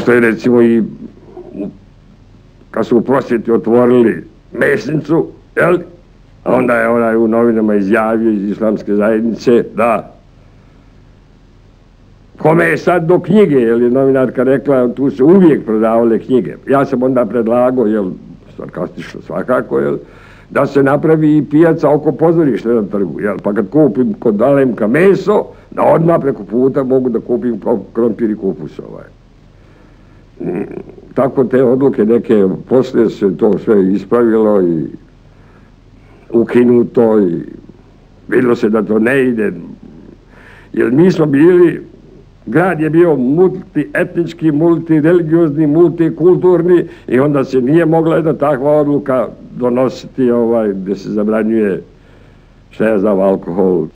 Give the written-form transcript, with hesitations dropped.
što je recimo i kad su u prosvjeti otvorili mesnicu, jel? Onda je onaj u novinama izjavio iz islamske zajednice da kome je sad do knjige, jer je novinarka rekla, tu se uvijek prodavale knjige. Ja sam onda predlagao, jel, sarkastično svakako, jel, da se napravi i pijaca oko pozorišta na trgu, jel, pa kad kupim kod Alemka meso, da odmah preko puta mogu da kupim krompir i kupus ovaj. Tako te odluke neke, poslije se to sve ispravilo i ukinuto i vidjelo se da to ne ide, jer mi smo bili, grad je bio multietnički, multireligiozni, multikulturni i onda se nije mogla jedna takva odluka donositi gdje se zabranjuje, šta ja znam, alkohol.